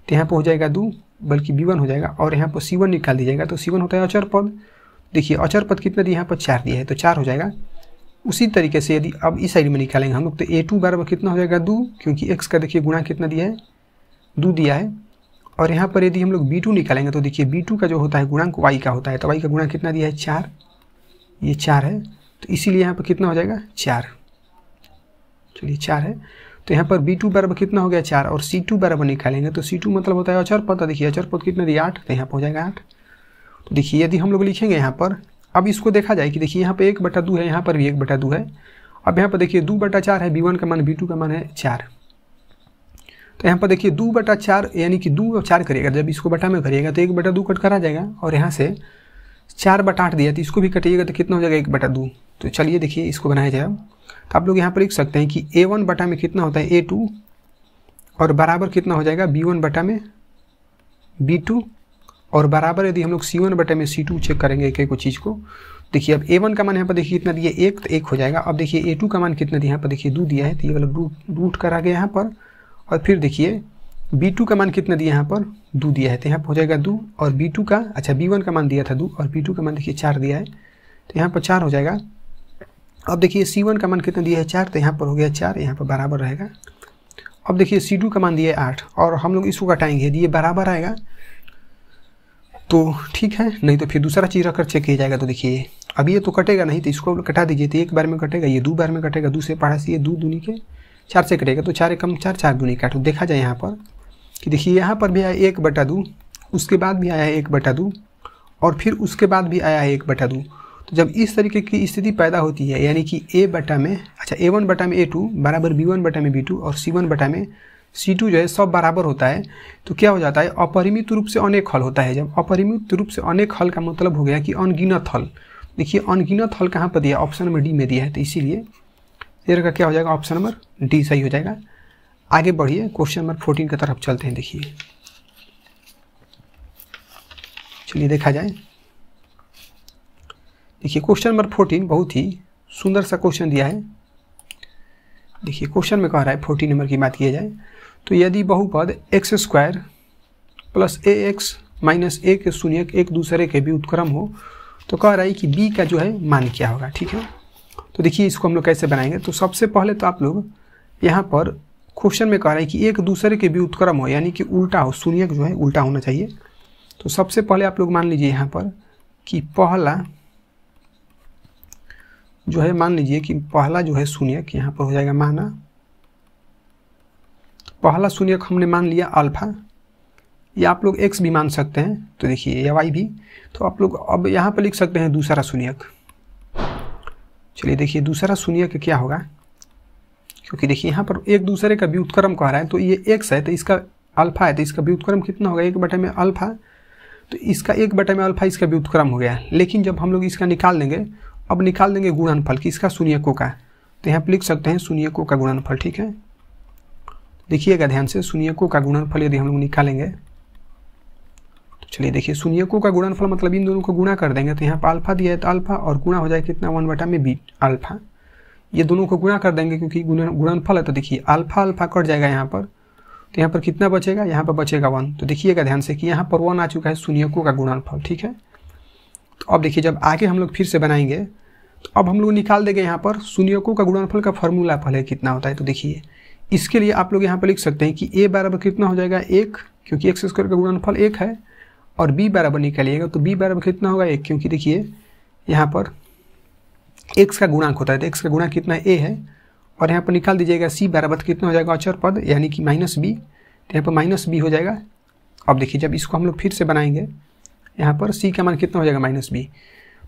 तो यहाँ पर हो जाएगा 2 बल्कि b1 हो जाएगा, और यहाँ पर c1 निकाल दीजिएगा तो c1 होता है अचर पद, देखिए अचर पद कितना दिया यहाँ पर 4 दिया है तो 4 हो जाएगा। उसी तरीके से यदि अब इस साइड में निकालेंगे हम लोग तो a2 बराबर कितना हो जाएगा 2, क्योंकि x का देखिए गुणांक कितना दिया है 2 दिया है, और यहाँ पर यदि हम लोग b2 निकालेंगे तो देखिए b2 का जो होता है गुणांक y का होता है, तो y का गुणांक कितना दिया है 4, ये 4 है, तो इसीलिए यहाँ पर कितना हो जाएगा 4, चलिए 4 है, तो यहाँ पर b2 बराबर कितना हो गया 4, और c2 बराबर निकालेंगे तो c2 मतलब होता है अचर पद, देखिए अचर पद कितना दिया 8, तो यहाँ पर हो जाएगा 8। तो देखिए यदि हम लोग लिखेंगे यहाँ पर, अब इसको देखा जाए कि देखिए यहाँ पे 1/2 है, यहाँ पर भी 1/2 है, अब यहाँ पर देखिए 2/4 है, b1 का मान b2 का मान है 4, तो यहाँ पर देखिए 2/4 यानी कि 2 और 4 करिएगा, जब इसको बटा में करिएगा तो 1/2 कट कर आ जाएगा, और यहाँ से 4/8 दिया तो इसको भी कटिएगा तो कितना हो जाएगा 1/2। तो चलिए देखिए इसको बनाया जाए, तो आप लोग यहाँ पर लिख सकते हैं कि a1 बटा में कितना होता है a2 और बराबर कितना हो जाएगा b1 बटा में b2 और बराबर यदि हम लोग c1 बटा में c2 चेक करेंगे एक एक चीज़ को। देखिए अब a1 का मान यहाँ पर देखिए कितना दिया 1 तो 1 हो जाएगा। अब देखिए a2 का मान कितना दिया यहाँ पर देखिए 2 दिया है तो ये वाला रूट करा गया यहाँ पर। और फिर देखिए b2 का मान कितना दिया यहाँ पर 2 दिया है तो यहाँ पर हो जाएगा 2 और b2 का अच्छा b1 का मान दिया था 2 और b2 का मान देखिए 4 दिया है तो यहाँ पर 4 हो जाएगा। अब देखिए c1 का मान कितना दिया है 4 तो यहाँ पर हो गया 4, यहाँ पर बराबर रहेगा। अब देखिए c2 का मान दिया है 8 और हम लोग इसको घटाएंगे यदि ये बराबर आएगा तो ठीक है, नहीं तो फिर दूसरा चीज़ रखकर चेक किया जाएगा। तो देखिए अभी ये तो कटेगा नहीं तो इसको कटा दीजिए तो एक बार में कटेगा, ये 2 बार में कटेगा, 2 से पढ़ा से ये 2 दूनी के 4 से कटेगा तो 4 कम 4 4 दूनी काटो। देखा जाए यहाँ पर कि देखिए यहाँ पर भी आया 1/2, उसके बाद भी आया है 1/2 और फिर उसके बाद भी आया है 1/2। तो जब इस तरीके की स्थिति पैदा होती है यानी कि a बटा में अच्छा a1 बटा में a2 बराबर b1 बटा में b2 और c1 बटा में c2 जो है सब बराबर होता है तो क्या हो जाता है अपरिमित रूप से अनेक हल होता है। जब अपरिमित रूप से अनेक हल का मतलब हो गया कि अनगिनत हल। देखिए अनगिनत हल कहाँ पर दिया, ऑप्शन नंबर डी में दिया है तो इसीलिए इधर का क्या हो जाएगा ऑप्शन नंबर डी सही हो जाएगा। आगे बढ़िए क्वेश्चन नंबर 14 की तरफ चलते हैं। देखिए चलिए देखा जाए। देखिए क्वेश्चन नंबर 14 बहुत ही सुंदर सा क्वेश्चन दिया है। देखिए क्वेश्चन में कह रहा है 14 नंबर की बात किया जाए तो यदि बहुपद x² plus ax minus a के शून्यक एक दूसरे के व्युत्क्रम हो तो कह रहा है कि b का जो है मान क्या होगा। ठीक है, तो देखिए इसको हम लोग कैसे बनाएंगे। तो सबसे पहले तो आप लोग यहाँ पर क्वेश्चन में कह रहा है कि एक दूसरे के व्युत्क्रम हो यानी कि उल्टा हो, शून्यक जो है उल्टा होना चाहिए। तो सबसे पहले आप लोग मान लीजिए यहाँ पर कि पहला जो है मान लीजिए कि पहला जो है शून्यक यहाँ पर हो जाएगा माना पहला शून्यक हमने मान लिया अल्फा, या आप लोग x भी मान सकते हैं तो देखिए या y भी। तो आप लोग अब यहाँ पर लिख सकते हैं दूसरा शून्यक। चलिए देखिए दूसरा शून्यक क्या होगा, क्योंकि देखिए यहाँ पर एक दूसरे का व्युत्क्रम कह रहा है तो ये x है तो इसका अल्फा है तो इसका व्युत्क्रम कितना होगा 1 बटे में अल्फा, तो इसका 1 बटे में अल्फा इसका व्युत्क्रम हो गया। लेकिन जब हम लोग इसका निकाल देंगे, अब निकाल देंगे गुणनफल किसका शून्यकों का, तो यहाँ पर लिख सकते हैं शून्यकों का गुणनफल। ठीक है, देखिएगा ध्यान से शून्यकों का गुणनफल यदि हम लोग निकालेंगे तो चलिए देखिए शून्यकों का गुणनफल मतलब इन दोनों को गुणा कर देंगे तो यहाँ पर अल्फा दिया है तो अल्फा और गुणा हो जाए कितना 1 बटा में बी अल्फा, ये दोनों को गुणा कर देंगे क्योंकि गुणनफल है। तो देखिए अल्फा अल्फा कट जाएगा यहाँ पर तो यहाँ पर कितना बचेगा, यहाँ पर बचेगा 1। तो देखिएगा ध्यान से कि यहाँ पर 1 आ चुका है शून्यकों का गुणनफल। ठीक है, तो अब देखिए जब आगे हम लोग फिर से बनाएंगे तो अब हम लोग निकाल देंगे यहाँ पर शून्यकों का गुणनफल का फॉर्मूला पहले कितना होता है। तो देखिए इसके लिए आप लोग यहाँ पर लिख सकते हैं कि a बराबर कितना हो जाएगा 1, क्योंकि x² का गुणनफल 1 है, और b बराबर निकालिएगा तो b बराबर कितना होगा 1, क्योंकि देखिए यहाँ पर x का गुणांक होता है तो x का गुणांक कितना a है, और यहाँ पर निकाल दीजिएगा c बराबर कितना हो जाएगा अचर पद यानी कि माइनस b, तो यहाँ पर माइनस b हो जाएगा। अब देखिए जब इसको हम लोग फिर से बनाएंगे यहाँ पर c का मान कितना हो जाएगा माइनस b।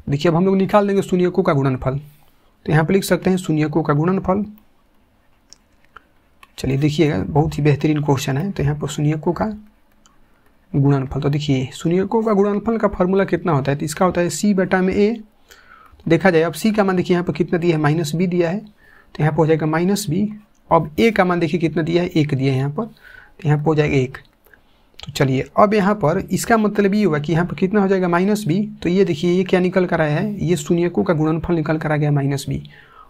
देखिए अब हम लोग निकाल देंगे शून्यकों का गुणनफल तो यहाँ पर लिख सकते हैं शून्यकों का गुणनफल। चलिए देखिएगा बहुत ही बेहतरीन क्वेश्चन है। तो यहाँ पर शून्यकों का गुणनफल, तो देखिए शून्यकों का गुणनफल का फॉर्मूला कितना होता है तो इसका होता है c बटा में a। देखा जाए अब c का मान देखिए यहाँ पर कितना दिया है माइनस b दिया है तो यहाँ पर हो जाएगा माइनस b। अब a का मान देखिए कितना दिया है 1 दिया है यहाँ पर तो यहाँ पर हो जाएगा 1। तो चलिए अब यहाँ पर इसका मतलब ये हुआ कि यहाँ पर कितना हो जाएगा माइनस b। तो ये देखिए ये क्या निकल कर आया है, ये शून्यकों का गुणनफल निकल कर आ गया माइनस b।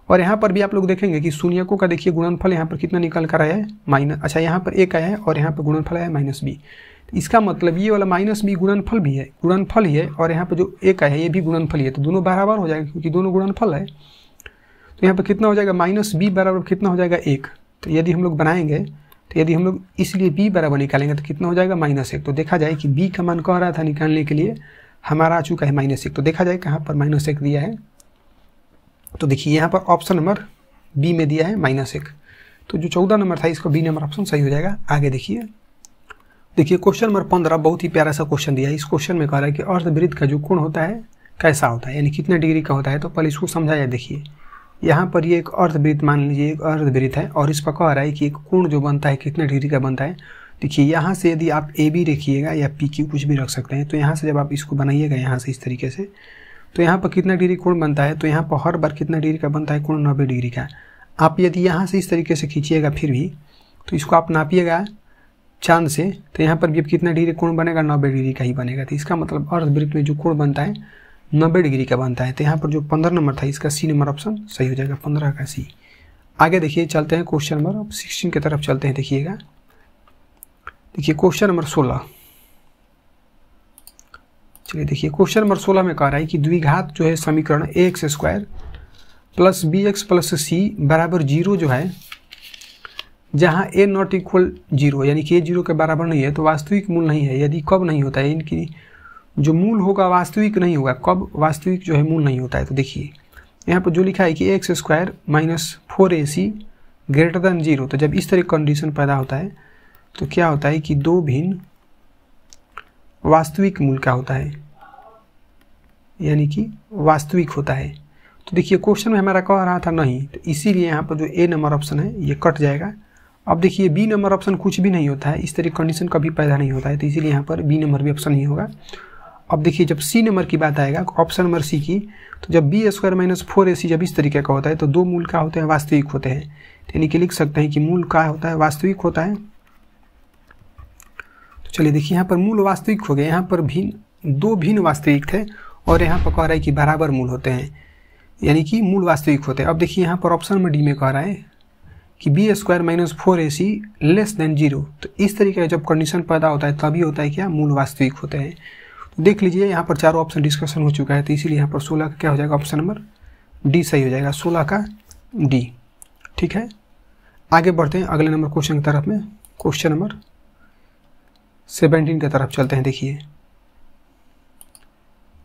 और यहाँ पर भी आप लोग देखेंगे कि शून्यकों का देखिए गुणनफल यहाँ पर कितना निकल कर आया है माइनस, अच्छा यहाँ पर 1 आया है और यहाँ पर गुणनफल आया है माइनस b। इसका मतलब ये वाला माइनस b गुणनफल भी है, गुणनफल ही है, और यहाँ पर जो 1 आया है ये भी गुणनफल ही है, तो दोनों बराबर हो जाएगा क्योंकि दोनों गुणनफल है। तो यहाँ पर कितना हो जाएगा माइनस b बराबर कितना हो जाएगा 1। तो यदि हम लोग बनाएंगे तो यदि हम लोग इसलिए b बराबर निकालेंगे तो कितना हो जाएगा -1। तो देखा जाए कि b का मान कह रहा था निकालने के लिए हमारा आ चुका है -1। तो देखा जाए कहाँ पर -1 दिया है, तो देखिए यहाँ पर ऑप्शन नंबर बी में दिया है -1। तो जो 14 नंबर था इसको बी नंबर ऑप्शन सही हो जाएगा। आगे देखिए क्वेश्चन नंबर 15 बहुत ही प्यारा सा क्वेश्चन दिया है। इस क्वेश्चन में कह रहा है कि अर्धवृत्त का जो कोण होता है कैसा होता है, यानी कितने डिग्री का होता है। तो पहले इसको समझा जाए। देखिए यहाँ पर ये एक अर्धवृत्त मान लीजिए, एक अर्धवृत्त है और इस पर कह रहा है कि एक कोण जो बनता है कितने डिग्री का बनता है। देखिए यहाँ से यदि आप ए बी रखिएगा या पी क्यू कुछ भी रख सकते हैं, तो यहाँ से जब आप इसको बनाइएगा यहाँ से इस तरीके से, तो यहाँ पर कितना डिग्री कोण बनता है, तो यहाँ पर हर बार कितना डिग्री का बनता है कोण 90 डिग्री का। आप यदि यहाँ से इस तरीके से खींचिएगा फिर भी तो इसको आप नापिएगा चांद से, तो यहाँ पर भी अब कितना डिग्री कोण बनेगा, 90 डिग्री का ही बनेगा। तो इसका मतलब अर्धवृत्त में जो कोण बनता है 90 डिग्री का बनता है। तो यहाँ पर जो 15 नंबर था इसका सी नंबर ऑप्शन सही हो जाएगा, 15 का सी। आगे देखिए चलते हैं क्वेश्चन नंबर 16 की तरफ चलते हैं। देखिएगा, देखिए क्वेश्चन नंबर 16। चलिए देखिए क्वेश्चन नंबर 16 में कह रहा है कि द्विघात जो है समीकरण ax square plus bx plus c बराबर 0 जो है, जहाँ a नॉट इक्वल 0 यानी कि a 0 के बराबर नहीं है, तो वास्तविक मूल नहीं है। यदि कब नहीं होता है, इनकी जो मूल होगा वास्तविक नहीं होगा, कब वास्तविक जो है मूल नहीं होता है। तो देखिए यहाँ पर जो लिखा है कि x square minus 4ac greater than 0, तो जब इस तरह कंडीशन पैदा होता है तो क्या होता है कि दो भिन्न वास्तविक मूल क्या होता है, यानी कि वास्तविक होता है। तो देखिए क्वेश्चन में हमारा कह रहा था नहीं, तो इसीलिए यहाँ पर जो ए नंबर ऑप्शन है ये कट जाएगा। अब देखिए बी नंबर ऑप्शन कुछ भी नहीं होता है, इस तरह कंडीशन कभी पैदा नहीं होता है, तो इसीलिए यहाँ पर बी नंबर भी ऑप्शन नहीं होगा। अब देखिए जब सी नंबर की बात आएगा, ऑप्शन नंबर सी की, तो जब बी स्क्वायर माइनस 4ac जब इस तरीके का होता है तो दो मूल क्या होते हैं, वास्तविक होते हैं। यानी कि लिख सकते हैं कि मूल क्या होता है, वास्तविक होता है। तो चलिए देखिए यहाँ पर मूल वास्तविक हो गए, यहाँ पर दो भिन्न वास्तविक थे और यहाँ पर कह रहा है कि बराबर मूल होते हैं, यानी कि मूल वास्तविक होते हैं। अब देखिए यहाँ पर ऑप्शन नंबर डी में कह रहा है कि B square minus 4ac less than 0, तो इस तरीके का जब कंडीशन पैदा होता है तभी होता है क्या, मूल वास्तविक होते हैं। तो देख लीजिए यहाँ पर चारों ऑप्शन डिस्कशन हो चुका है, तो इसीलिए यहाँ पर 16 का क्या हो जाएगा, ऑप्शन नंबर डी सही हो जाएगा, 16 का डी। ठीक है, आगे बढ़ते हैं अगले नंबर क्वेश्चन की तरफ में। क्वेश्चन नंबर 17 की तरफ चलते हैं। देखिए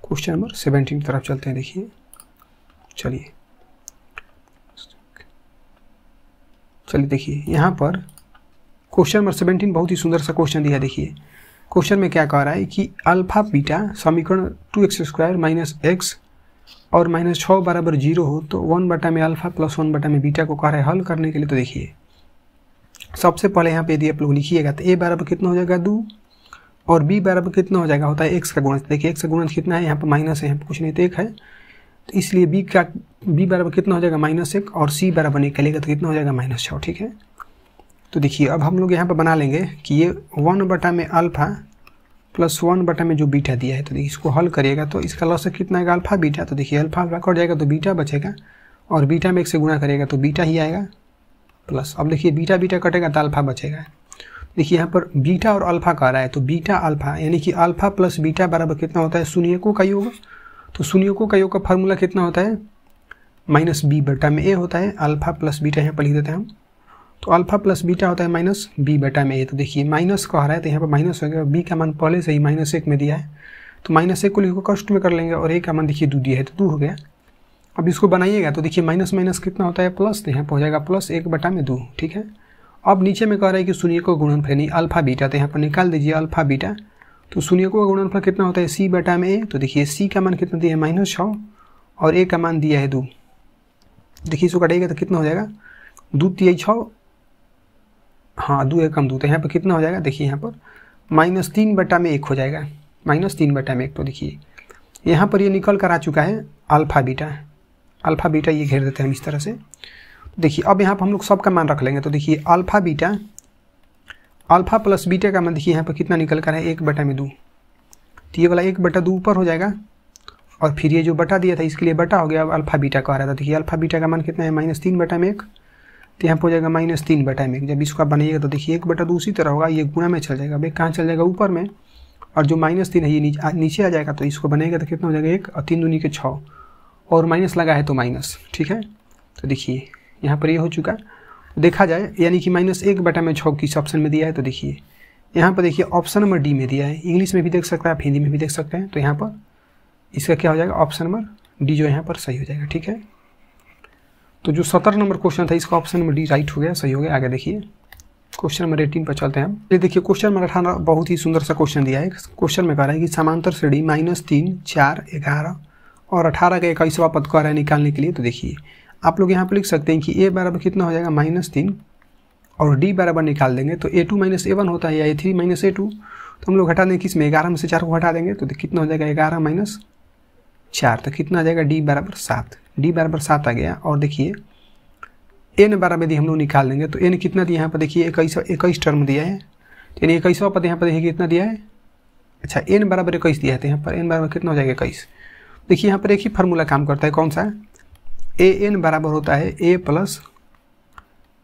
क्वेश्चन नंबर 17 की तरफ चलते हैं। देखिए चलिए देखिए यहाँ पर क्वेश्चन नंबर 17 बहुत ही सुंदर सा क्वेश्चन दिया है। देखिए क्वेश्चन में क्या कह रहा है कि अल्फा बीटा समीकरण 2x स्क्वायर माइनस एक्स और माइनस 6 बराबर 0 हो तो 1 बटा में अल्फा प्लस 1 बटा में बीटा को कह रहा है हल करने के लिए। तो देखिए सबसे पहले यहाँ पे यदि आप लोग लिखिएगा तो a बराबर कितना हो जाएगा 2 और b बराबर कितना हो जाएगा, होता है x का गुणज। देखिए x का गुणज कितना है, यहाँ पर माइनस है, यहाँ पर कुछ नहीं तो 1 है, तो इसलिए b बराबर कितना हो जाएगा -1 और c बराबर निकलेगा तो कितना हो जाएगा -6। ठीक है, तो देखिए अब हम लोग यहाँ पर बना लेंगे कि ये 1 बटा में अल्फा प्लस 1 बटा में जो बीटा दिया है, तो देखिए इसको हल करिएगा तो इसका लॉजिक कितना आएगा, अल्फा बीटा। तो देखिए अल्फा कट जाएगा तो बीटा बचेगा और बीटा में 1 से गुणा करेगा तो बीटा ही आएगा प्लस। अब देखिए बीटा कटेगा तो अल्फा बचेगा। देखिए यहाँ पर बीटा और अल्फा कह रहा है, तो बीटा अल्फा यानी कि अल्फा प्लस बीटा बराबर कितना होता है, शून्यकों का योग। तो शून्यकों का योग का फार्मूला कितना होता है, -b बटा में a होता है। अल्फा प्लस बीटा यहाँ पर लिख देते हैं हम, तो अल्फा प्लस बीटा होता है -b बटा में a। तो देखिए माइनस कह रहा है तो यहाँ पर माइनस हो गया, b का मान पहले से ही -1 में दिया है, तो -1 को लिखो कष्ट में कर लेंगे और a का मान देखिए 2 दिया है तो 2 हो गया। अब इसको बनाइएगा तो देखिए माइनस माइनस कितना होता है प्लस, तो यहाँ पर हो जाएगा +1 बटा में 2। ठीक है, अब नीचे में कह रहा है कि शून्यकों का गुणनफल यानी अल्फा बीटा, तो यहाँ पर निकाल दीजिए अल्फा बीटा। तो शून्यकों का गुणनफल कितना होता है, c बटा में a। तो देखिए c का मान कितना दिया है -6 और a का मान दिया है 2। देखिए इसको कटेगा तो कितना हो जाएगा, 2 3 6, हाँ 2 1 2, तो यहाँ पर कितना हो जाएगा, देखिए यहाँ पर -3 बटा में 1 हो जाएगा, -3 बटा में 1। तो देखिए यहाँ पर ये निकल कर आ चुका है अल्फा बीटा ये घेर देते हैं हम इस तरह से। देखिए अब यहाँ पर हम लोग सबका मान रख लेंगे, तो देखिए अल्फा प्लस बीटा का मान देखिए यहाँ पर कितना निकल कर है, 1 बटा में 2। तो ये वाला 1 बटा 2 ऊपर हो जाएगा और फिर ये जो बटा दिया था इसके लिए बटा हो गया, अब अल्फा बीटा कह रहा था। देखिए अल्फा बीटा का मान कितना है, -3 बटा में 1, तो यहाँ पर हो जाएगा -3 बटा में 1। जब इसको आप बनाइएगा तो देखिए 1 बटा 2 उसी तरह होगा, ये गुणा में चल जाएगा, अब कहाँ चल जाएगा ऊपर में, और जो -3 है ये नीचे आ जाएगा। तो इसको बनाएगा तो कितना हो जाएगा, 1 और 3 दूनी के 6 और माइनस लगा है तो माइनस। ठीक है, तो देखिए यहाँ पर ये हो चुका। देखा जाए यानी कि -1 बटा में 6 किस ऑप्शन में दिया है, तो देखिए यहाँ पर देखिए ऑप्शन नंबर डी में दिया है। इंग्लिश में भी देख सकते हैं आप, हिंदी में भी देख सकते हैं, तो यहाँ पर इसका क्या हो जाएगा, ऑप्शन नंबर डी जो यहाँ पर सही हो जाएगा। ठीक है, तो जो 17 नंबर क्वेश्चन था इसका ऑप्शन नंबर डी राइट हो गया, सही हो गया। आगे देखिए क्वेश्चन नंबर 18 पर चलते हैं हम। ये देखिए क्वेश्चन नंबर 18 बहुत ही सुंदर सा क्वेश्चन दिया है। क्वेश्चन में कह रहा है कि समांतर श्रेणी -3 4 11 और 18 का 21वां पद कह रहा है निकालने के लिए। तो देखिए आप लोग यहाँ पर लिख सकते हैं कि a बराबर कितना हो जाएगा, -3 और d बराबर निकाल देंगे तो a2 - a1 होता है या a3 - a2, तो हम लोग हटा देंगे किसमें, 11 में से 4 को हटा देंगे तो कितना हो जाएगा, 11 - 4, तो कितना आ जाएगा, d बराबर 7। d बराबर 7 आ गया। और देखिए n बराबर यदि हम लोग निकाल देंगे तो n कितना दिया यहाँ पर देखिए 21 टर्म दिया है, तो यानी 21वां पद यहाँ पर देखिए कितना दिया है, अच्छा n बराबर 21 दिया है, तो यहाँ पर n बराबर कितना हो जाएगा 21। देखिए यहाँ पर एक ही फार्मूला काम करता है, कौन सा, an बराबर होता है a plus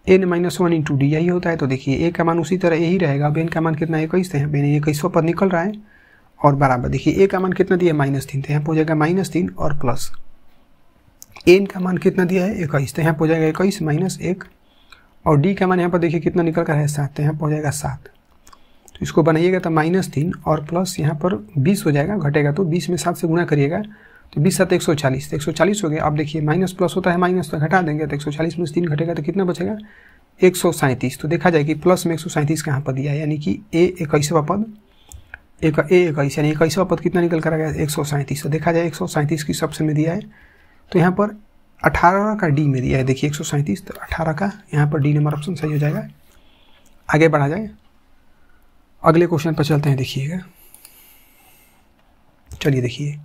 n-1 into D, यही होता है। तो देखिए a का मान उसी तरह यही रहेगा। अब n का मान कितना है 21, तो यहाँ पे 21वां पद निकल रहा है और बराबर देखिए a का मान कितना दिया है -3, तो यहाँ पर हो जाएगा -3 और प्लस n का मान कितना दिया है 21, तो यहाँ पर हो जाएगा 21 माइनस 1 और d का मान यहाँ पर देखिए कितना निकल कर है 7, तो यहाँ पर हो जाएगा 7। तो इसको बनाइएगा तो -3 और प्लस यहाँ पर 20 हो जाएगा, घटेगा तो 20 में 7 से गुणा करिएगा तो 20 7 140, तो 140 हो गया। अब देखिए माइनस प्लस होता है माइनस, तो घटा देंगे तो 140 में 3 घटेगा तो कितना बचेगा 137। तो देखा जाए कि प्लस में 137 कहाँ पर दिया है, यानी कि a 21वां पद a 21 यानी 21वां पद कितना निकल कर आ गया 137। तो देखा जाए 137 की ऑप्शन में दिया है, तो यहाँ पर 18 का डी में दिया है, देखिए 137, तो 18 का यहाँ पर डी नंबर ऑप्शन सही हो जाएगा। आगे बढ़ा जाए, अगले क्वेश्चन पर चलते हैं। देखिएगा, चलिए देखिए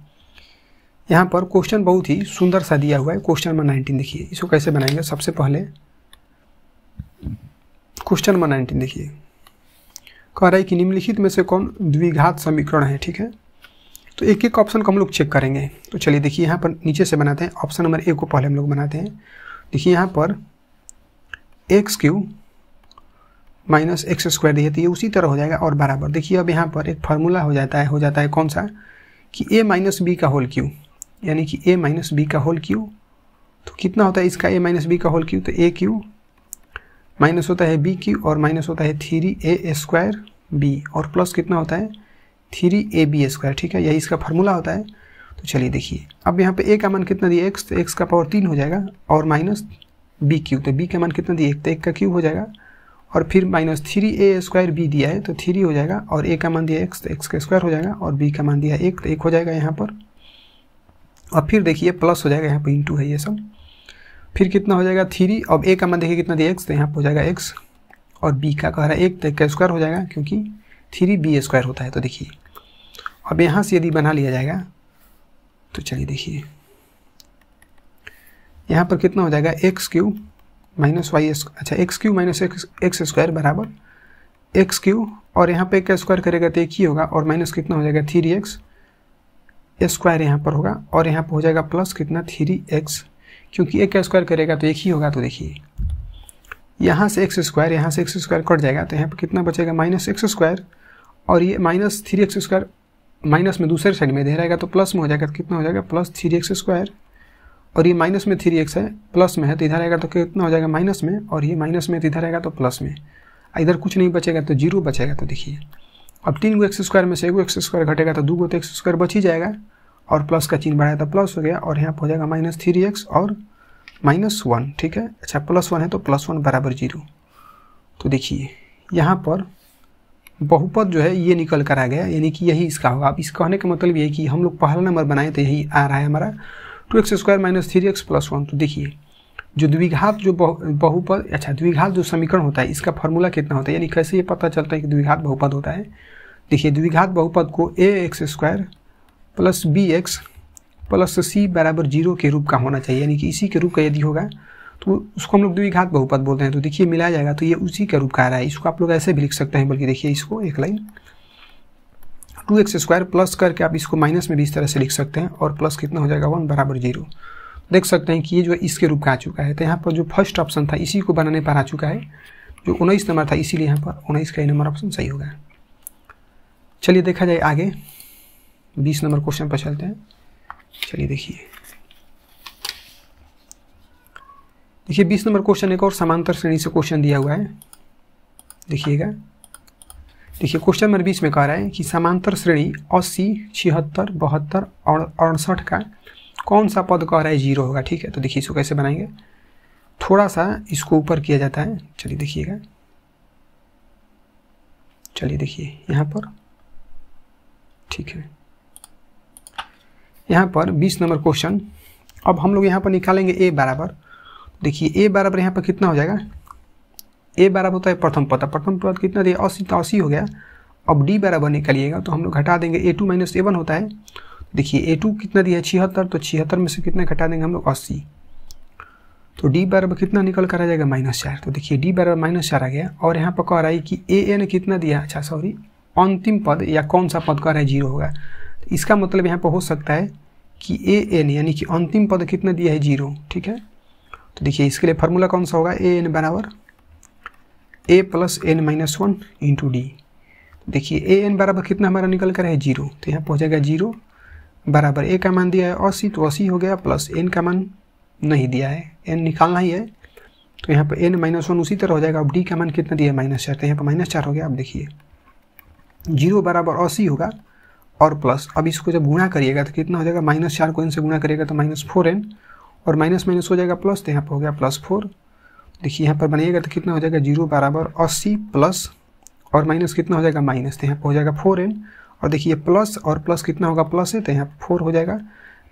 यहाँ पर क्वेश्चन बहुत ही सुंदर सा दिया हुआ है, क्वेश्चन नंबर 19। देखिए इसको कैसे बनाएंगे, सबसे पहले क्वेश्चन नंबर 19 देखिए, कह रहा है कि निम्नलिखित में से कौन द्विघात समीकरण है, ठीक है। तो एक एक ऑप्शन को हम लोग चेक करेंगे। तो चलिए देखिए यहाँ पर नीचे से बनाते हैं, ऑप्शन नंबर ए को पहले हम लोग बनाते हैं। देखिए यहाँ पर x³ माइनस x² दिए, तो ये उसी तरह हो जाएगा और बराबर। देखिए अब यहाँ पर एक फार्मूला हो जाता है कौन सा, कि a माइनस बी का होल क्यू, यानी कि a माइनस बी का होल क्यू, तो कितना होता है इसका a माइनस बी का होल क्यू, तो a³ माइनस होता है b³ और माइनस होता है 3a² और प्लस कितना होता है 3ab², ठीक है, यही इसका फार्मूला होता है। तो चलिए देखिए अब यहाँ पे a का मान कितना दिया x, तो x का पावर 3 हो जाएगा और माइनस b³, तो b का मान कितना दिया 1, तो 1 का क्यूब हो जाएगा और फिर माइनस 3a² दिया है तो 3 हो जाएगा और a का मान दिया x, तो x का स्क्वायर हो जाएगा और b का मान दिया 1, तो 1 हो जाएगा यहाँ पर। और फिर देखिए प्लस हो जाएगा, यहाँ पर इंटू है ये सब, फिर कितना हो जाएगा 3, अब a का मान देखिए कितना दिया x, तो यहाँ पर हो जाएगा x और b का कह रहा है 1, तो 1 का स्क्वायर हो जाएगा क्योंकि 3b² होता है। तो देखिए अब यहाँ से यदि बना लिया जाएगा तो चलिए देखिए यहाँ पर कितना हो जाएगा x³ माइनस y, अच्छा x³ माइनस x² बराबर x³ और यहाँ पे का स्क्वायर करेगा तो एक ही होगा और माइनस कितना हो जाएगा 3x² यहाँ पर होगा और यहाँ पर हो जाएगा प्लस कितना 3x, क्योंकि एक का स्क्वायर करेगा तो एक ही होगा। तो देखिए यहाँ से x² यहाँ से x² कट जाएगा तो यहाँ पर कितना बचेगा -x² और ये माइनस 3x² माइनस में दूसरे साइड में दे रहेगा तो प्लस में हो जाएगा, तो कितना हो जाएगा प्लस 3x² और ये माइनस में 3x है प्लस में है तो इधर आएगा तो कितना हो जाएगा माइनस में और ये माइनस में तो इधर आएगा तो प्लस में, इधर कुछ नहीं बचेगा तो 0 बचेगा। तो देखिए अब 3 गो x² में से 1 गो x² घटेगा तो 2 गो तो x² बच ही जाएगा और प्लस का चिन्ह बढ़ाया तो प्लस हो गया और यहाँ पर हो जाएगा -3x और -1, ठीक है। अच्छा +1 है तो +1 बराबर 0। तो देखिए यहाँ पर बहुपद जो है ये निकल कर आ गया, यानी कि यही इसका होगा। अब इस कहने का मतलब ये है कि हम लोग पहला नंबर बनाए तो यही आ रहा है हमारा 2x² - 3x + 1। तो देखिए जो द्विघात जो बहुपद, अच्छा द्विघात जो समीकरण होता है इसका फार्मूला कितना होता है, यानी कैसे ये पता चलता है कि द्विघात बहुपद होता है। देखिए द्विघात बहुपद को ax² + bx + c बराबर 0 के रूप का होना चाहिए, यानी कि इसी के रूप का यदि होगा तो उसको हम लोग द्विघात बहुपद बोलते हैं। तो देखिए मिलाया जाएगा तो ये उसी का रूप का आ रहा है, इसको आप लोग ऐसे भी लिख सकते हैं, बल्कि देखिए इसको एक लाइन 2x² प्लस करके आप इसको माइनस में भी इस तरह से लिख सकते हैं और प्लस कितना हो जाएगा 1 बराबर 0। देख सकते हैं कि ये जो इसके रूप का आ चुका है। तो यहाँ पर जो फर्स्ट ऑप्शन था इसी को बनाने पर आ चुका है, जो 19 नंबर था, इसीलिए यहाँ पर 19 का नंबर ऑप्शन सही होगा। चलिए देखा जाए आगे 20 नंबर क्वेश्चन पर चलते हैं। चलिए देखिए 20 नंबर क्वेश्चन एक और समांतर श्रेणी से क्वेश्चन दिया हुआ है, देखिएगा। देखिए क्वेश्चन नंबर 20 में कह रहा है कि समांतर श्रेणी 80, 76, 72 और 68 का कौन सा पद कह रहा है 0 होगा, ठीक है। तो देखिए इसको कैसे बनाएंगे, थोड़ा सा इसको ऊपर किया जाता है। चलिए देखिएगा, चलिए देखिए यहाँ पर, ठीक है। यहाँ पर 20 नंबर क्वेश्चन, अब हम लोग यहाँ पर निकालेंगे a बराबर। देखिए a बराबर यहाँ पर कितना हो जाएगा, a बराबर होता है प्रथम पद कितना दिया 80, तो 80 हो गया। अब d बराबर निकालिएगा तो हम लोग घटा देंगे, a2 - a1 होता है। देखिए a2 कितना दिया है 76, तो 76 में से कितना घटा देंगे हम लोग 80। तो डी बराबर कितना निकल कर आ जाएगा -4। तो देखिए डी बराबर -4 आ गया। और यहाँ पर कह रहा है कि ए एन कितना दिया, अच्छा सॉरी अंतिम पद या कौन सा पद कह रहा है 0 होगा। तो इसका मतलब यहाँ पर हो सकता है कि ए एन यानी कि अंतिम पद कितना दिया है 0, ठीक है। तो देखिए इसके लिए फार्मूला कौन सा होगा, ए एन बराबर ए प्लस एन -1 इंटू डी। देखिए ए एन बराबर कितना हमारा निकल कर है 0। तो यहाँ पर हो जाएगा 0 बराबर ए का मान दिया है 80, तो 80 हो गया, प्लस एन का मान नहीं दिया है, एन निकालना ही है। तो यहाँ पर एन -1 उसी तरह हो जाएगा। अब डी का मान कितना दिया है -4, तो यहाँ पर -4 हो गया। अब देखिए 0 बराबर 80 होगा और प्लस, अब इसको जब गुणा करिएगा तो कितना हो जाएगा, -4 को n से गुणा करिएगा तो -4n और माइनस माइनस हो जाएगा प्लस, तो यहाँ पर हो गया +4। देखिए यहाँ पर बनिएगा तो कितना हो जाएगा 0 बराबर 80 प्लस और माइनस कितना हो जाएगा माइनस, तो यहाँ पर हो जाएगा 4n। और देखिए प्लस और प्लस कितना होगा प्लस है, तो यहाँ पर 4 हो जाएगा।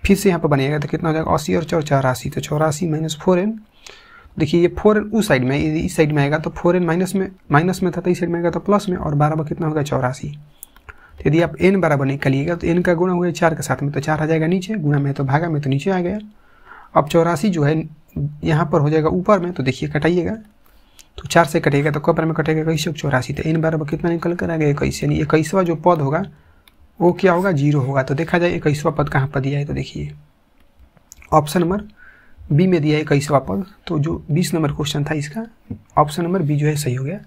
फिर से यहाँ पर बनेगा तो कितना हो जाएगा 80 और 84, तो 84 माइनस 4n। देखिए ये 4n उस साइड में, इस साइड में आएगा तो 4n माइनस में था, तो इस साइड में आएगा तो प्लस में, और बराबर कितना होगा 84। तो यदि आप n बराबर निकालिएगा तो n का गुणा हुआ 4 के साथ में, तो 4 आ जाएगा नीचे, गुणा में तो भागा में तो नीचे आ गया। अब 84 जो है यहाँ पर हो जाएगा ऊपर में, तो देखिए कटाइएगा तो 4 से कटेगा तो कबर में कटेगा 2184, तो n बराबर कितना निकल कर आ गया 21, यानी 21वां जो पद होगा वो क्या होगा 0 होगा। तो देखा जाए 21वां पद कहाँ पर दिया है, तो देखिए ऑप्शन नंबर बी में दिया है 21वां पद। तो जो 20 नंबर क्वेश्चन था इसका ऑप्शन नंबर बी जो है सही हो गया।